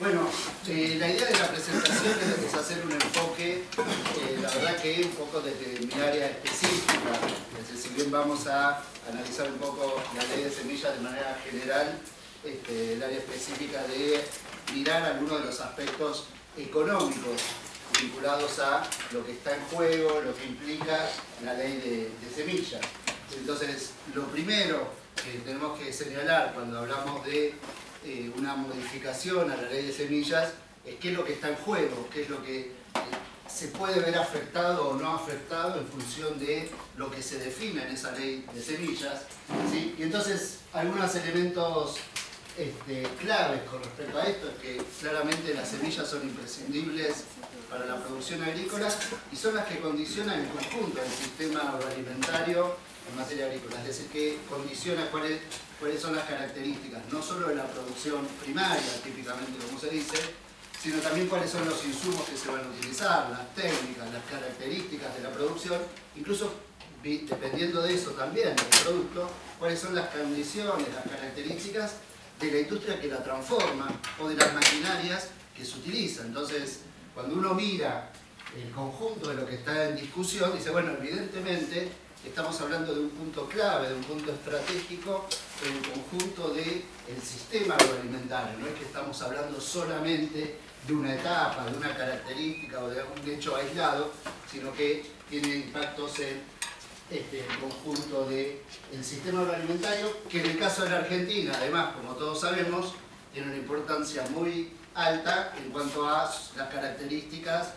Bueno, la idea de la presentación es hacer un enfoque, la verdad que un poco desde mi área específica. Si bien vamos a analizar un poco la ley de semillas de manera general, el área específica de mirar algunos de los aspectos económicos vinculados a lo que está en juego, lo que implica la ley de semillas. Entonces, lo primero que tenemos que señalar cuando hablamos de una modificación a la ley de semillas es qué es lo que está en juego, qué es lo que se puede ver afectado o no afectado en función de lo que se define en esa ley de semillas, ¿sí? Y entonces algunos elementos claves con respecto a esto es que claramente las semillas son imprescindibles para la producción agrícola y son las que condicionan el conjunto del sistema agroalimentario en materia agrícola, es decir, que condiciona cuáles son las características, no solo de la producción primaria, típicamente como se dice, sino también cuáles son los insumos que se van a utilizar, las técnicas, las características de la producción, incluso dependiendo de eso también, del producto, cuáles son las condiciones, las características de la industria que la transforma o de las maquinarias que se utilizan. Entonces, cuando uno mira el conjunto de lo que está en discusión, dice, bueno, evidentemente estamos hablando de un punto clave, de un punto estratégico en el conjunto del sistema agroalimentario. No es que estamos hablando solamente de una etapa, de una característica o de un hecho aislado, sino que tiene impactos en el conjunto del sistema agroalimentario, que en el caso de la Argentina, además, como todos sabemos, tiene una importancia muy alta en cuanto a las características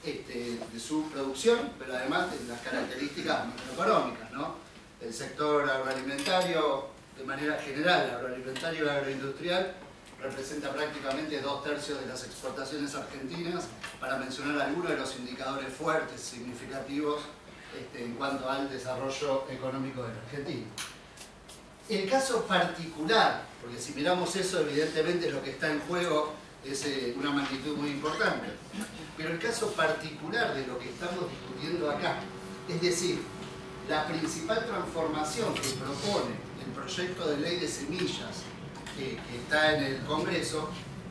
de su producción, pero además de las características macroeconómicas, ¿no? El sector agroalimentario, de manera general, agroalimentario y agroindustrial, representa prácticamente 2/3 de las exportaciones argentinas, para mencionar algunos de los indicadores fuertes, significativos, en cuanto al desarrollo económico de la Argentina. El caso particular, porque si miramos eso, evidentemente lo que está en juego es una magnitud muy importante, pero el caso particular de lo que estamos discutiendo acá, es decir, la principal transformación que propone el proyecto de ley de semillas que está en el Congreso,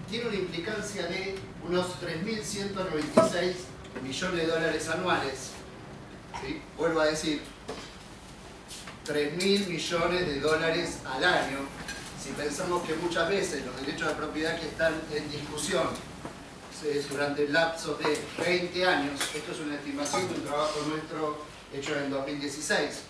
tiene una implicancia de unos 3.196 millones de dólares anuales. ¿Sí? Vuelvo a decir, 3.000 millones de dólares al año. Si pensamos que muchas veces los derechos de propiedad que están en discusión durante el lapso de 20 años, esto es una estimación de un trabajo nuestro hecho en el 2016,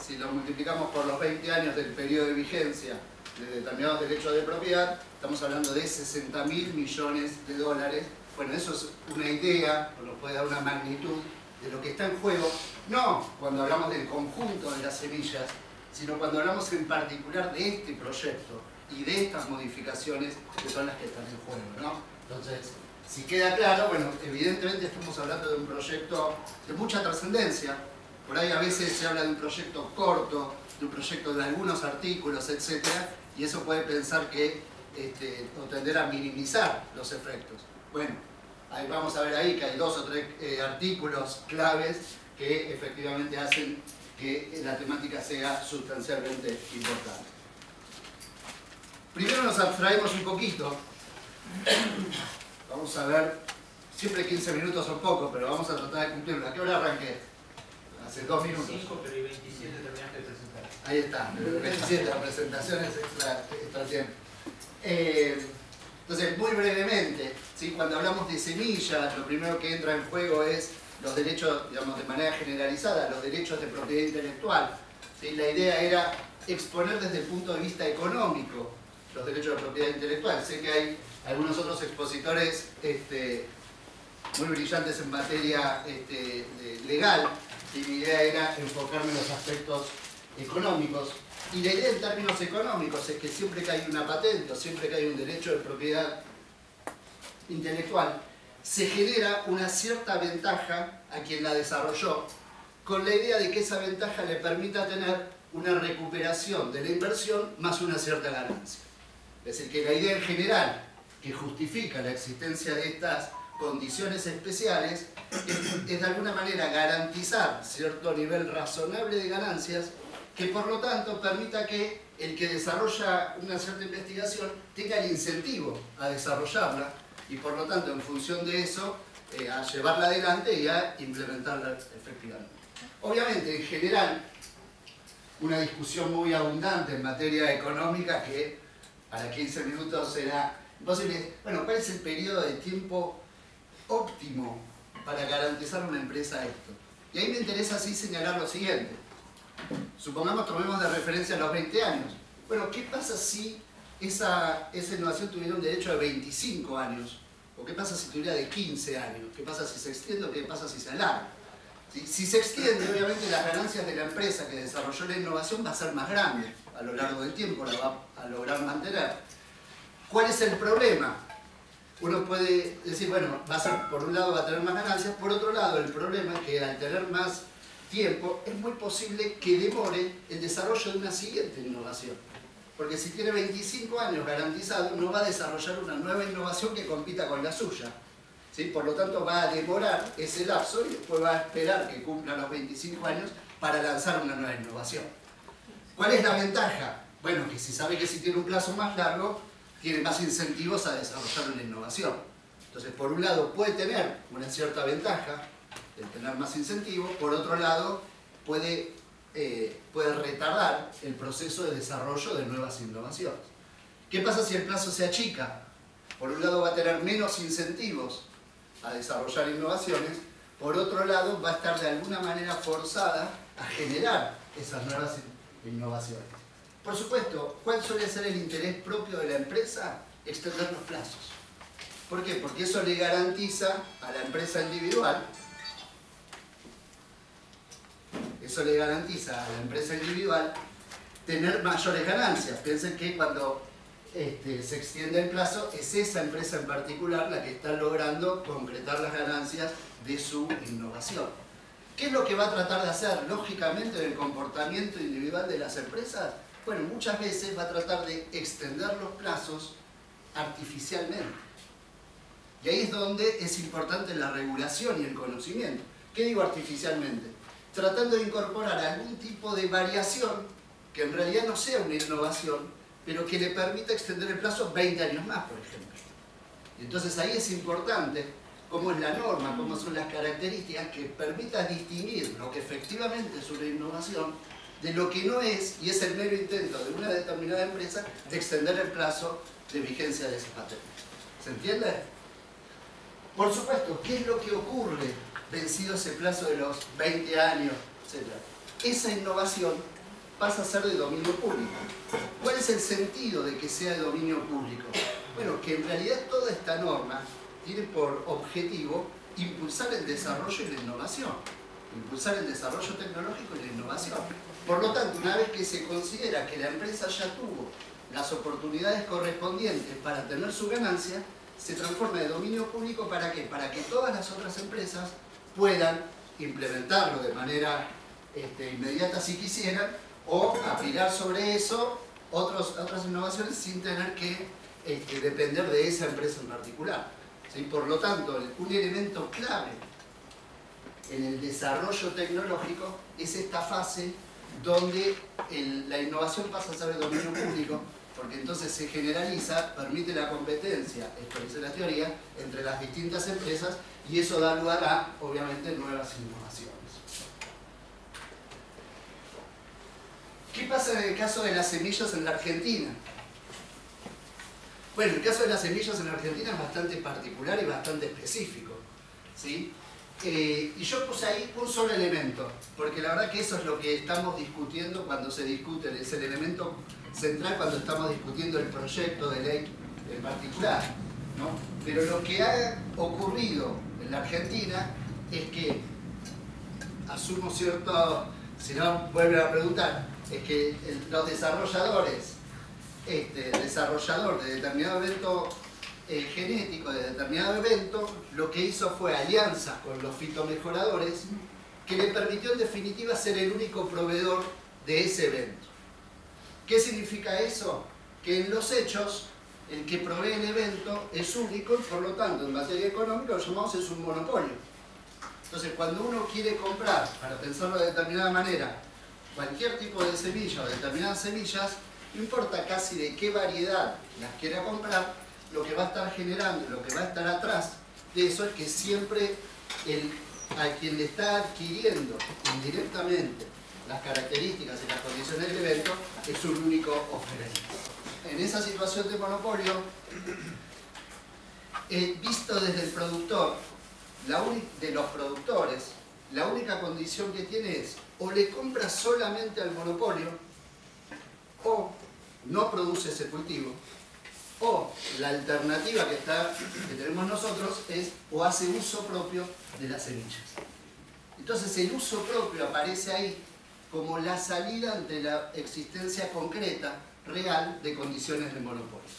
si lo multiplicamos por los 20 años del periodo de vigencia de determinados derechos de propiedad, estamos hablando de 60.000 millones de dólares. Bueno, eso es una idea, o nos puede dar una magnitud de lo que está en juego, no cuando hablamos del conjunto de las semillas, sino cuando hablamos en particular de este proyecto y de estas modificaciones que son las que están en juego, ¿no? Entonces, si queda claro, bueno, evidentemente estamos hablando de un proyecto de mucha trascendencia. Por ahí a veces se habla de un proyecto corto, de un proyecto de algunos artículos, etc. Y eso puede pensar que, o tender a minimizar los efectos. Bueno, ahí vamos a ver ahí que hay 2 o 3 artículos claves que efectivamente hacen que la temática sea sustancialmente importante. Primero nos abstraemos un poquito. Vamos a ver, siempre 15 minutos son poco, pero vamos a tratar de cumplirlo. ¿A qué hora arranqué? Hace 2 minutos. 5, pero y 27 terminaste de presentar. Ahí está, 27, la presentación es extra tiempo. Entonces, muy brevemente, ¿sí? Cuando hablamos de semillas, lo primero que entra en juego es los derechos, digamos, de manera generalizada, los derechos de propiedad intelectual. ¿Sí? La idea era exponer desde el punto de vista económico los derechos de propiedad intelectual. Sé que hay algunos otros expositores muy brillantes en materia legal, y mi idea era enfocarme en los aspectos económicos. Y la idea en términos económicos es que siempre que hay una patente o siempre que hay un derecho de propiedad intelectual, se genera una cierta ventaja a quien la desarrolló, con la idea de que esa ventaja le permita tener una recuperación de la inversión más una cierta ganancia. Es decir, que la idea en general que justifica la existencia de estas condiciones especiales es de alguna manera garantizar cierto nivel razonable de ganancias que por lo tanto permita que el que desarrolla una cierta investigación tenga el incentivo a desarrollarla y por lo tanto en función de eso a llevarla adelante y a implementarla efectivamente. Obviamente, en general, una discusión muy abundante en materia económica que para 15 minutos era imposible. Bueno, ¿cuál es el periodo de tiempo óptimo para garantizar a una empresa esto? Y ahí me interesa así señalar lo siguiente. Supongamos, tomemos de referencia los 20 años. Bueno, ¿qué pasa si esa innovación tuviera un derecho de 25 años? ¿O qué pasa si tuviera de 15 años? ¿Qué pasa si se extiende o qué pasa si se alarga? Si se extiende, obviamente las ganancias de la empresa que desarrolló la innovación va a ser más grande a lo largo del tiempo, la va a lograr mantener. ¿Cuál es el problema? Uno puede decir, bueno, va a ser, por un lado va a tener más ganancias, por otro lado el problema es que al tener más tiempo es muy posible que demore el desarrollo de una siguiente innovación. Porque si tiene 25 años garantizado, no va a desarrollar una nueva innovación que compita con la suya. ¿Sí? Por lo tanto, va a demorar ese lapso y después va a esperar que cumpla los 25 años para lanzar una nueva innovación. ¿Cuál es la ventaja? Bueno, que si sabe que si tiene un plazo más largo, tiene más incentivos a desarrollar una innovación. Entonces, por un lado, puede tener una cierta ventaja de tener más incentivos, por otro lado, puede retardar el proceso de desarrollo de nuevas innovaciones. ¿Qué pasa si el plazo se achica? Por un lado va a tener menos incentivos a desarrollar innovaciones, por otro lado va a estar de alguna manera forzada a generar esas nuevas innovaciones. Por supuesto, ¿cuál suele ser el interés propio de la empresa? Extender los plazos. ¿Por qué? Porque eso le garantiza a la empresa individual tener mayores ganancias. Piensen que cuando se extiende el plazo, es esa empresa en particular la que está logrando concretar las ganancias de su innovación. ¿Qué es lo que va a tratar de hacer? Lógicamente, en el comportamiento individual de las empresas, bueno, muchas veces va a tratar de extender los plazos artificialmente. Y ahí es donde es importante la regulación y el conocimiento. ¿Qué digo artificialmente? Tratando de incorporar algún tipo de variación que en realidad no sea una innovación, pero que le permita extender el plazo 20 años más, por ejemplo. Y entonces ahí es importante cómo es la norma, cómo son las características que permitan distinguir lo que efectivamente es una innovación de lo que no es, y es el mero intento de una determinada empresa de extender el plazo de vigencia de ese patente. ¿Se entiende? Por supuesto, ¿qué es lo que ocurre vencido ese plazo de los 20 años, etcétera? Esa innovación pasa a ser de dominio público. ¿Cuál es el sentido de que sea de dominio público? Bueno, que en realidad toda esta norma tiene por objetivo impulsar el desarrollo y la innovación, impulsar el desarrollo tecnológico y la innovación. Por lo tanto, una vez que se considera que la empresa ya tuvo las oportunidades correspondientes para tener su ganancia, se transforma de dominio público ¿para qué? Para que todas las otras empresas puedan implementarlo de manera inmediata si quisieran, o aplicar sobre eso otras innovaciones sin tener que depender de esa empresa en particular. ¿Sí? Por lo tanto, un elemento clave en el desarrollo tecnológico es esta fase donde la innovación pasa a ser de dominio público, porque entonces se generaliza, permite la competencia, esto dice la teoría, entre las distintas empresas, y eso da lugar a, obviamente, nuevas innovaciones. ¿Qué pasa en el caso de las semillas en la Argentina? Bueno, el caso de las semillas en la Argentina es bastante particular y bastante específico, ¿sí? Y yo puse ahí un solo elemento, porque la verdad que eso es lo que estamos discutiendo cuando se discute, es el elemento central cuando estamos discutiendo el proyecto de ley en particular, ¿no? Pero lo que ha ocurrido en la Argentina es que, asumo cierto, si no vuelven a preguntar, es que los desarrolladores, desarrollador de determinado evento genético, de determinado evento, lo que hizo fue alianzas con los fitomejoradores que le permitió en definitiva ser el único proveedor de ese evento. ¿Qué significa eso? Que en los hechos el que provee el evento es único y por lo tanto en materia económica lo llamamos es un monopolio. Entonces cuando uno quiere comprar, para pensarlo de determinada manera, cualquier tipo de semilla o determinadas semillas, no importa casi de qué variedad las quiera comprar, lo que va a estar generando, lo que va a estar atrás de eso es que siempre a quien le está adquiriendo indirectamente las características y las condiciones del evento es un único oferente. En esa situación de monopolio, visto desde el productor, de los productores, la única condición que tiene es o le compra solamente al monopolio o no produce ese cultivo, o la alternativa que tenemos nosotros es o hace uso propio de las semillas. Entonces el uso propio aparece ahí como la salida ante la existencia concreta, real, de condiciones de monopolio.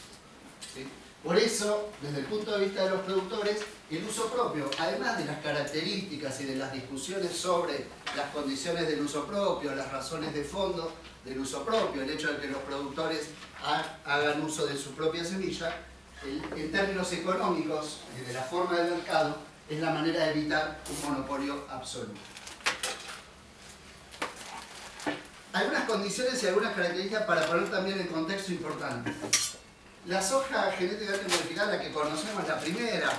¿Sí? Por eso, desde el punto de vista de los productores, el uso propio, además de las características y de las discusiones sobre las condiciones del uso propio, las razones de fondo del uso propio, el hecho de que los productores hagan uso de su propia semilla, en términos económicos y de la forma del mercado, es la manera de evitar un monopolio absoluto. Algunas condiciones y algunas características para poner también en contexto importante. La soja genéticamente modificada, la que conocemos, la primera,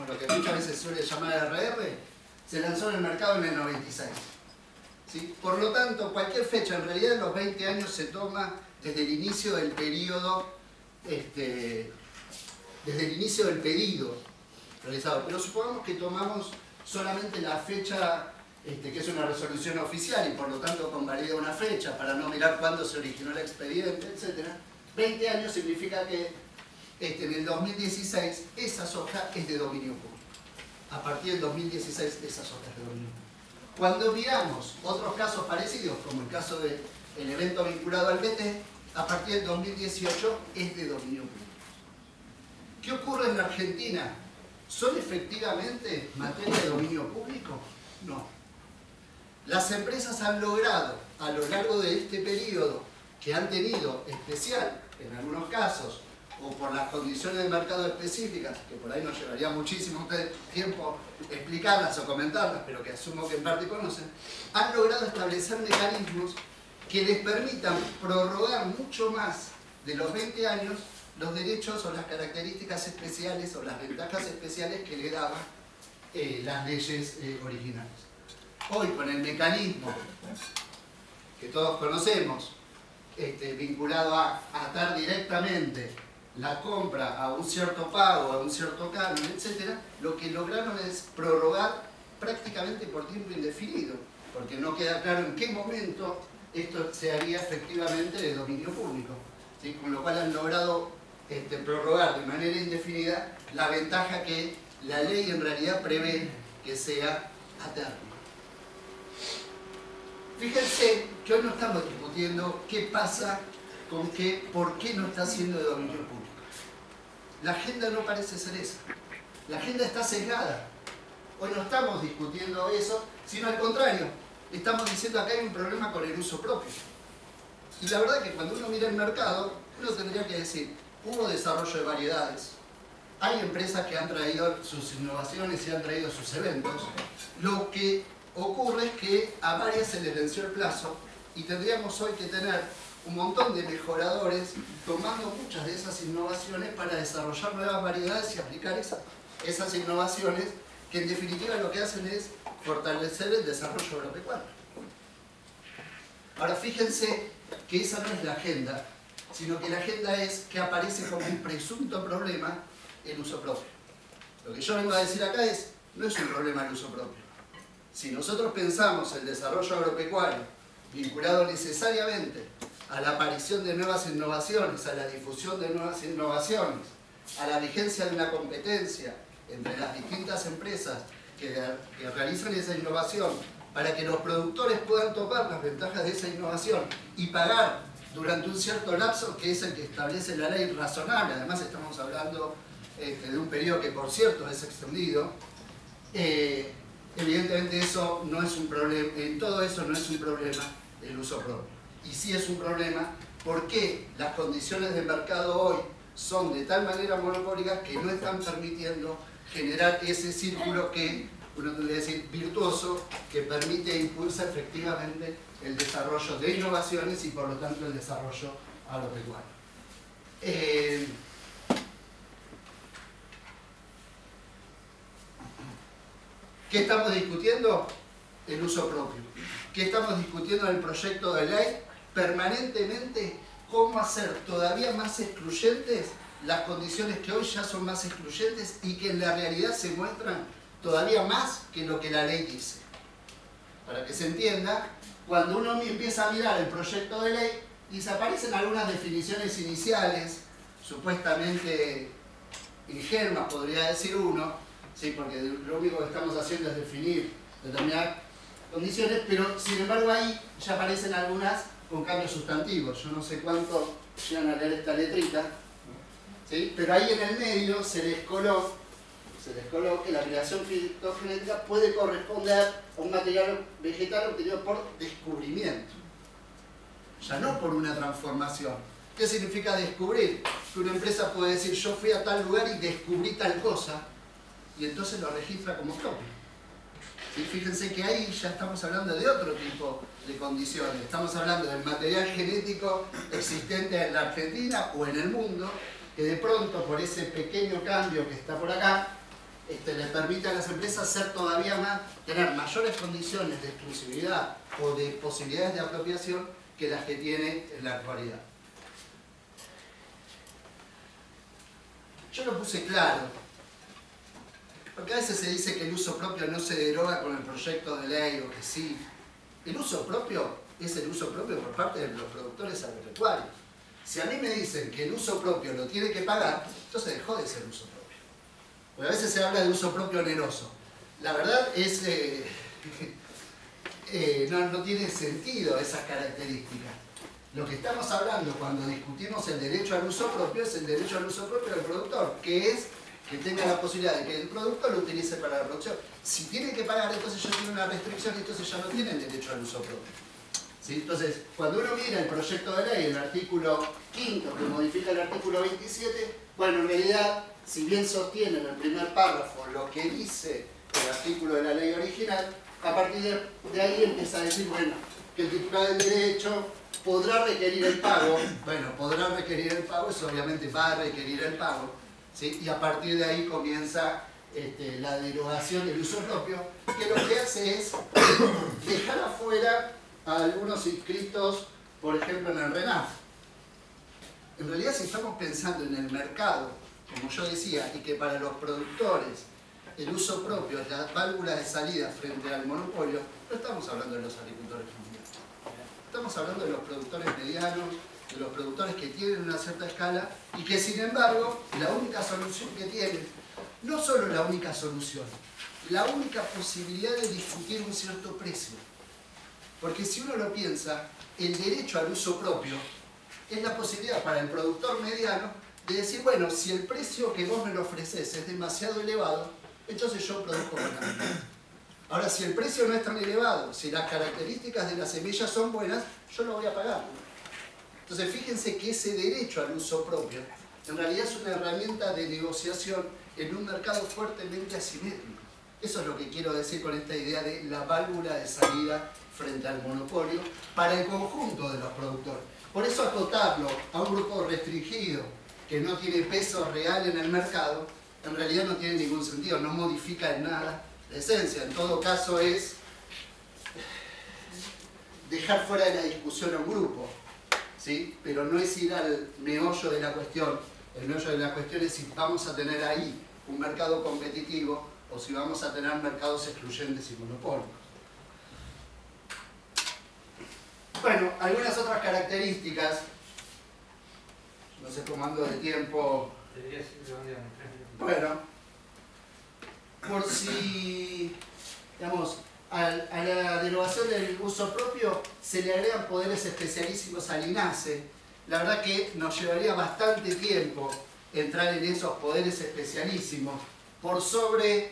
lo que muchas veces se suele llamar RR, se lanzó en el mercado en el 96. ¿Sí? Por lo tanto, cualquier fecha, en realidad los 20 años se toma desde el inicio del periodo, desde el inicio del pedido realizado. Pero supongamos que tomamos solamente la fecha, que es una resolución oficial y por lo tanto convalida una fecha para no mirar cuándo se originó el expediente, etc. 20 años significa que en el 2016 esa soja es de dominio público. A partir del 2016 esa soja es de dominio público. Cuando miramos otros casos parecidos, como el caso del evento vinculado al BT, a partir del 2018 es de dominio público. ¿Qué ocurre en la Argentina? ¿Son efectivamente materia de dominio público? No. Las empresas han logrado, a lo largo de este periodo, que han tenido especial, en algunos casos, o por las condiciones de mercado específicas, que por ahí nos llevaría muchísimo tiempo explicarlas o comentarlas, pero que asumo que en parte conocen, han logrado establecer mecanismos que les permitan prorrogar mucho más de los 20 años los derechos o las características especiales o las ventajas especiales que le daban las leyes originales. Hoy, con el mecanismo que todos conocemos, vinculado a atar directamente la compra a un cierto pago, a un cierto canon, etc., lo que lograron es prorrogar prácticamente por tiempo indefinido, porque no queda claro en qué momento esto se haría efectivamente de dominio público, ¿sí? Con lo cual han logrado prorrogar de manera indefinida la ventaja que la ley en realidad prevé que sea a término. Fíjense que hoy no estamos discutiendo qué pasa con qué, por qué no está siendo de dominio público. La agenda no parece ser esa. La agenda está sesgada. Hoy no estamos discutiendo eso, sino al contrario. Estamos diciendo acá hay un problema con el uso propio. Y la verdad que cuando uno mira el mercado, uno tendría que decir, hubo desarrollo de variedades, hay empresas que han traído sus innovaciones y han traído sus eventos. Lo que ocurre es que a varias se les venció el plazo y tendríamos hoy que tener un montón de mejoradores tomando muchas de esas innovaciones para desarrollar nuevas variedades y aplicar esas innovaciones que en definitiva lo que hacen es fortalecer el desarrollo agropecuario. Ahora fíjense que esa no es la agenda, sino que la agenda es que aparece como un presunto problema el uso propio. Lo que yo vengo a decir acá es, no es un problema el uso propio. Si nosotros pensamos el desarrollo agropecuario vinculado necesariamente a la aparición de nuevas innovaciones, a la difusión de nuevas innovaciones, a la vigencia de una competencia entre las distintas empresas que realizan esa innovación para que los productores puedan tomar las ventajas de esa innovación y pagar durante un cierto lapso que es el que establece la ley razonable. Además estamos hablando de un periodo que por cierto es extendido. Evidentemente eso no es un problema, en todo eso no es un problema el uso propio. Y sí es un problema porque las condiciones de mercado hoy son de tal manera monopólicas que no están permitiendo generar ese círculo que uno tendría que decir virtuoso, que permite e impulsa efectivamente el desarrollo de innovaciones y por lo tanto el desarrollo agropecuario. ¿Qué estamos discutiendo? El uso propio. ¿Qué estamos discutiendo en el proyecto de ley? Permanentemente cómo hacer todavía más excluyentes las condiciones que hoy ya son más excluyentes y que en la realidad se muestran todavía más que lo que la ley dice. Para que se entienda, cuando uno empieza a mirar el proyecto de ley, desaparecen algunas definiciones iniciales, supuestamente ingenuas, podría decir uno, ¿sí? Porque lo único que estamos haciendo es definir determinadas condiciones, pero sin embargo ahí ya aparecen algunas con cambios sustantivos. Yo no sé cuánto llegan a leer esta letrita, ¿sí? Pero ahí en el medio se les coló que la creación fitogenética puede corresponder a un material vegetal obtenido por descubrimiento, ya no por una transformación. ¿Qué significa descubrir? Que una empresa puede decir, yo fui a tal lugar y descubrí tal cosa, y entonces lo registra como propio. ¿Sí? Fíjense que ahí ya estamos hablando de otro tipo de condiciones. Estamos hablando del material genético existente en la Argentina o en el mundo, que de pronto por ese pequeño cambio que está por acá, les permite a las empresas ser todavía más, tener mayores condiciones de exclusividad o de posibilidades de apropiación que las que tiene en la actualidad. Yo lo puse claro, porque a veces se dice que el uso propio no se deroga con el proyecto de ley o que sí. El uso propio es el uso propio por parte de los productores agropecuarios. Si a mí me dicen que el uso propio lo tiene que pagar, entonces dejó de ser uso propio. Porque a veces se habla de uso propio oneroso. La verdad es no tiene sentido esas características. Lo que estamos hablando cuando discutimos el derecho al uso propio es el derecho al uso propio del productor, que es que tenga la posibilidad de que el producto lo utilice para la producción. Si tiene que pagar, entonces ya tiene una restricción y entonces ya no tiene el derecho al uso propio. ¿Sí? Entonces, cuando uno mira el proyecto de ley, el artículo 5 que modifica el artículo 27, bueno, en realidad, si bien sostiene en el primer párrafo lo que dice el artículo de la ley original, a partir de ahí empieza a decir, bueno, que el titular del derecho podrá requerir el pago. Bueno, podrá requerir el pago, eso obviamente va a requerir el pago, ¿sí? Y a partir de ahí comienza la derogación del uso propio, que lo que hace es dejar afuera a algunos inscritos, por ejemplo, en el RENAF. En realidad, si estamos pensando en el mercado, como yo decía, y que para los productores el uso propio es la válvula de salida frente al monopolio, no estamos hablando de los agricultores familiares. Estamos hablando de los productores medianos, de los productores que tienen una cierta escala y que, sin embargo, la única solución que tienen, no solo la única solución, la única posibilidad de discutir un cierto precio. Porque si uno lo piensa, el derecho al uso propio es la posibilidad para el productor mediano de decir, bueno, si el precio que vos me lo ofrecés es demasiado elevado, entonces yo produzco menos. Ahora, si el precio no es tan elevado, si las características de las semillas son buenas, yo lo voy a pagar. Entonces, fíjense que ese derecho al uso propio, en realidad es una herramienta de negociación en un mercado fuertemente asimétrico. Eso es lo que quiero decir con esta idea de la válvula de salida frente al monopolio para el conjunto de los productores. Por eso acotarlo a un grupo restringido que no tiene peso real en el mercado, en realidad no tiene ningún sentido, no modifica en nada la esencia. En todo caso es dejar fuera de la discusión a un grupo, ¿sí? Pero no es ir al meollo de la cuestión. El meollo de la cuestión es si vamos a tener ahí un mercado competitivo o si vamos a tener mercados excluyentes y monopólicos. Bueno, algunas otras características, no sé cómo ando de tiempo. Bueno, por si, digamos, a la derogación del uso propio se le agregan poderes especialísimos al INASE. La verdad que nos llevaría bastante tiempo entrar en esos poderes especialísimos por sobre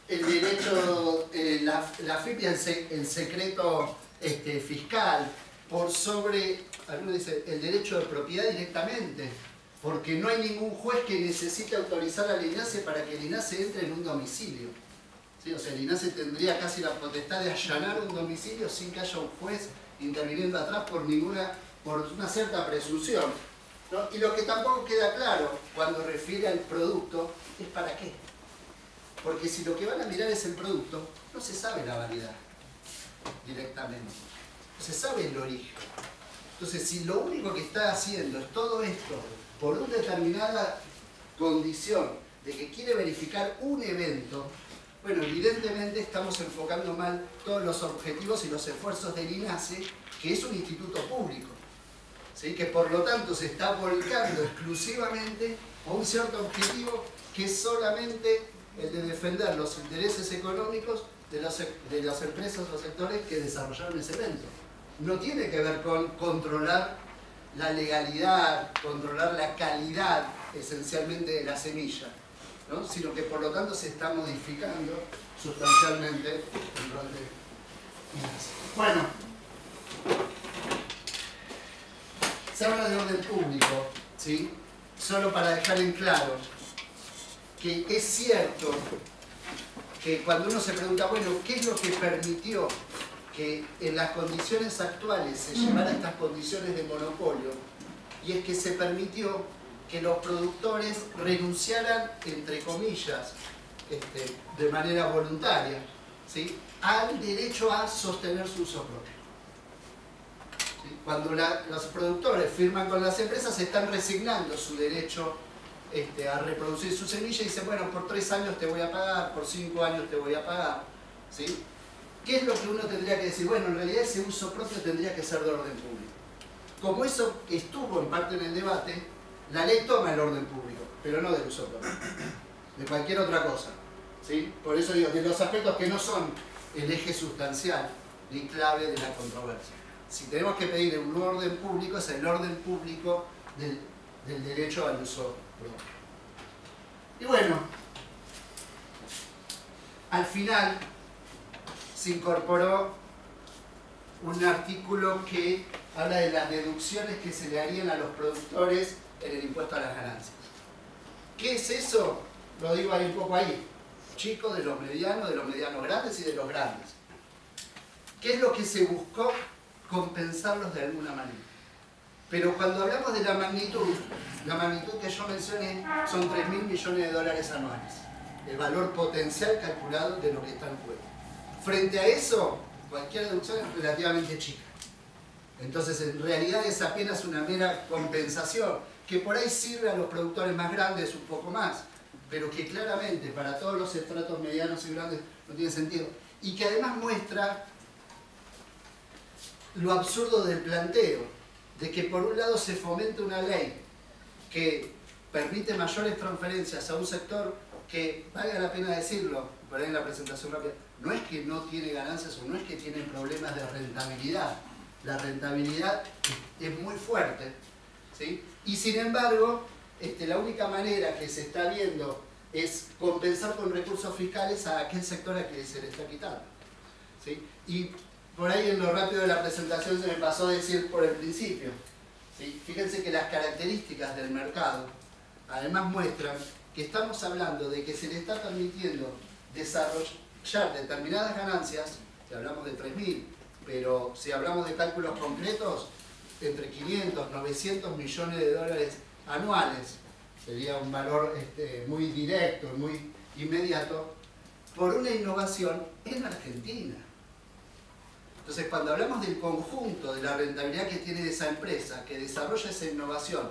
el derecho, la FIP y el secreto fiscal, por sobre, algunos dicen, el derecho de propiedad directamente, porque no hay ningún juez que necesite autorizar al INASE para que el INASE entre en un domicilio. ¿Sí? O sea, el INASE tendría casi la potestad de allanar un domicilio sin que haya un juez interviniendo atrás por una cierta presunción, ¿no? Y lo que tampoco queda claro cuando refiere al producto es para qué. Porque si lo que van a mirar es el producto, no se sabe la variedad directamente. No se sabe el origen. Entonces, si lo único que está haciendo es todo esto por una determinada condición de que quiere verificar un evento, bueno, evidentemente estamos enfocando mal todos los objetivos y los esfuerzos del INASE, que es un instituto público, ¿sí? Que por lo tanto se está volcando exclusivamente a un cierto objetivo que es solamente el de defender los intereses económicos de las empresas o sectores que desarrollaron ese evento. No tiene que ver con controlar la legalidad, controlar la calidad esencialmente de la semilla, ¿no? Sino que por lo tanto se está modificando sustancialmente el rol de INASE. Bueno, se habla de orden público, ¿sí? Solo para dejar en claro que es cierto que cuando uno se pregunta, bueno, ¿qué es lo que permitió que en las condiciones actuales se llevara a estas condiciones de monopolio? Y es que se permitió que los productores renunciaran, entre comillas, de manera voluntaria, ¿sí?, al derecho a sostener su uso propio. ¿Sí? Cuando los productores firman con las empresas, se están resignando su derecho a reproducir su semilla y dicen, bueno, por 3 años te voy a pagar, por 5 años te voy a pagar, ¿sí? ¿Qué es lo que uno tendría que decir? Bueno, en realidad ese uso propio tendría que ser de orden público. Como eso estuvo en parte en el debate, la ley toma el orden público, pero no del uso propio, de cualquier otra cosa, ¿sí? Por eso digo, de los aspectos que no son el eje sustancial ni clave de la controversia. Si tenemos que pedir un orden público, es el orden público del derecho al uso propio. Y bueno, al final se incorporó un artículo que habla de las deducciones que se le harían a los productores en el impuesto a las ganancias. ¿Qué es eso? Lo digo ahí un poco ahí. Chicos, de los medianos grandes y de los grandes. ¿Qué es lo que se buscó? Compensarlos de alguna manera. Pero cuando hablamos de la magnitud que yo mencioné son 3.000 millones de dólares anuales. El valor potencial calculado de lo que está en juego. Frente a eso, cualquier deducción es relativamente chica. Entonces, en realidad es apenas una mera compensación, que por ahí sirve a los productores más grandes un poco más, pero que claramente para todos los estratos medianos y grandes no tiene sentido. Y que además muestra lo absurdo del planteo, de que por un lado se fomenta una ley que permite mayores transferencias a un sector que, valga la pena decirlo, por ahí en la presentación rápida, no es que no tiene ganancias o no es que tiene problemas de rentabilidad. La rentabilidad es muy fuerte, ¿sí? Y sin embargo, la única manera que se está viendo es compensar con recursos fiscales a aquel sector a que se le está quitando, ¿sí? Y por ahí en lo rápido de la presentación se me pasó a decir por el principio, ¿sí? Fíjense que las características del mercado además muestran que estamos hablando de que se le está permitiendo desarrollar determinadas ganancias, si hablamos de 3.000, pero si hablamos de cálculos concretos, entre 500 y 900 millones de dólares anuales, sería un valor muy directo, muy inmediato, por una innovación en Argentina. Entonces, cuando hablamos del conjunto de la rentabilidad que tiene esa empresa, que desarrolla esa innovación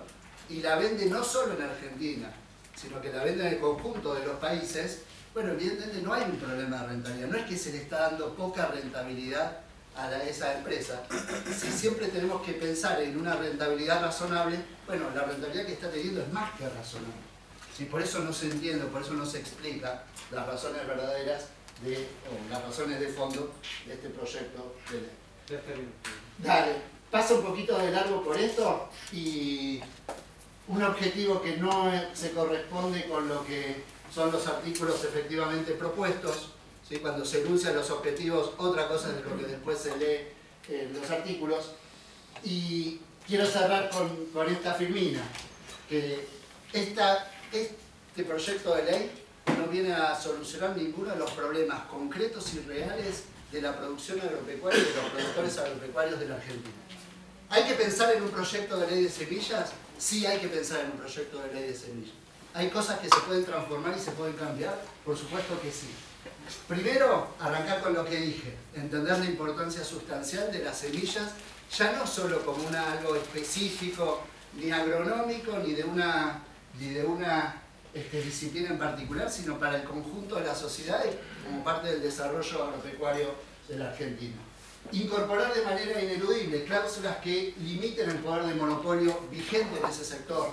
y la vende no solo en Argentina, sino que la vende en el conjunto de los países, bueno, evidentemente no hay un problema de rentabilidad. No es que se le está dando poca rentabilidad a esa empresa. Si siempre tenemos que pensar en una rentabilidad razonable, bueno, la rentabilidad que está teniendo es más que razonable. ¿Sí? Por eso no se entiende, por eso no se explica las razones verdaderas o las razones de fondo de este proyecto de ley. Dale, paso un poquito de largo por esto y un objetivo que no se corresponde con lo que son los artículos efectivamente propuestos. ¿Sí? Cuando se enuncian los objetivos, otra cosa es lo que después se lee en los artículos. Y quiero cerrar con esta firmina, que este proyecto de ley no viene a solucionar ninguno de los problemas concretos y reales de la producción agropecuaria y de los productores agropecuarios de la Argentina. ¿Hay que pensar en un proyecto de ley de semillas? Sí, hay que pensar en un proyecto de ley de semillas. ¿Hay cosas que se pueden transformar y se pueden cambiar? Por supuesto que sí. Primero, arrancar con lo que dije, entender la importancia sustancial de las semillas, ya no solo como algo específico, ni agronómico, ni de una disciplina en particular, sino para el conjunto de la sociedad y como parte del desarrollo agropecuario de la Argentina. Incorporar de manera ineludible cláusulas que limiten el poder de monopolio vigente en ese sector.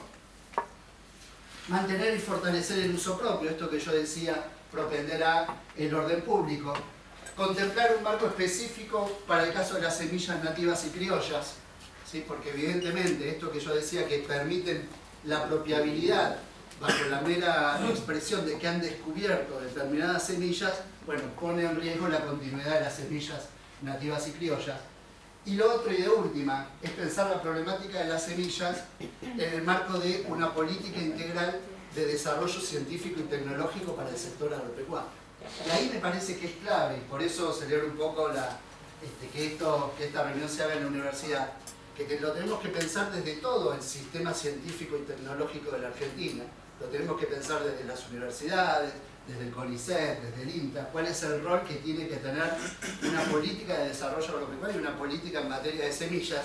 Mantener y fortalecer el uso propio, esto que yo decía, propender al orden público. Contemplar un marco específico para el caso de las semillas nativas y criollas, ¿sí? Porque evidentemente esto que yo decía que permiten la apropiabilidad bajo la mera expresión de que han descubierto determinadas semillas, bueno, pone en riesgo la continuidad de las semillas nativas y criollas. Y lo otro y de última es pensar la problemática de las semillas en el marco de una política integral de desarrollo científico y tecnológico para el sector agropecuario. Y ahí me parece que es clave, y por eso celebro un poco que esta reunión se haga en la universidad, que lo tenemos que pensar desde todo el sistema científico y tecnológico de la Argentina. Lo tenemos que pensar desde las universidades, desde el CONICET, desde el INTA, cuál es el rol que tiene que tener una política de desarrollo agropecuario y una política en materia de semillas.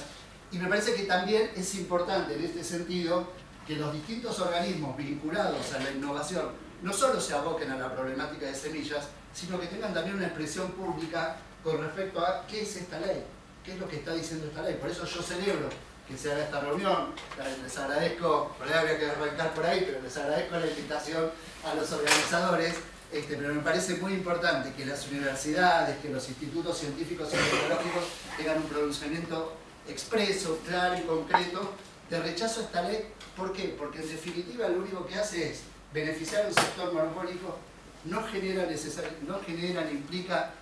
Y me parece que también es importante en este sentido que los distintos organismos vinculados a la innovación no solo se aboquen a la problemática de semillas, sino que tengan también una expresión pública con respecto a qué es esta ley, qué es lo que está diciendo esta ley. Por eso yo celebro que se haga esta reunión. Les agradezco, por ahí habría que arrancar por ahí, pero les agradezco la invitación a los organizadores, pero me parece muy importante que las universidades, que los institutos científicos y tecnológicos tengan un pronunciamiento expreso, claro y concreto de rechazo a esta ley. ¿Por qué? Porque en definitiva lo único que hace es beneficiar a un sector monopólico, no genera ni implica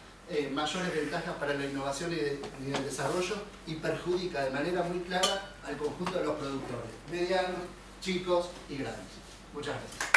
mayores ventajas para la innovación y el desarrollo y perjudica de manera muy clara al conjunto de los productores, medianos, chicos y grandes. Muchas gracias.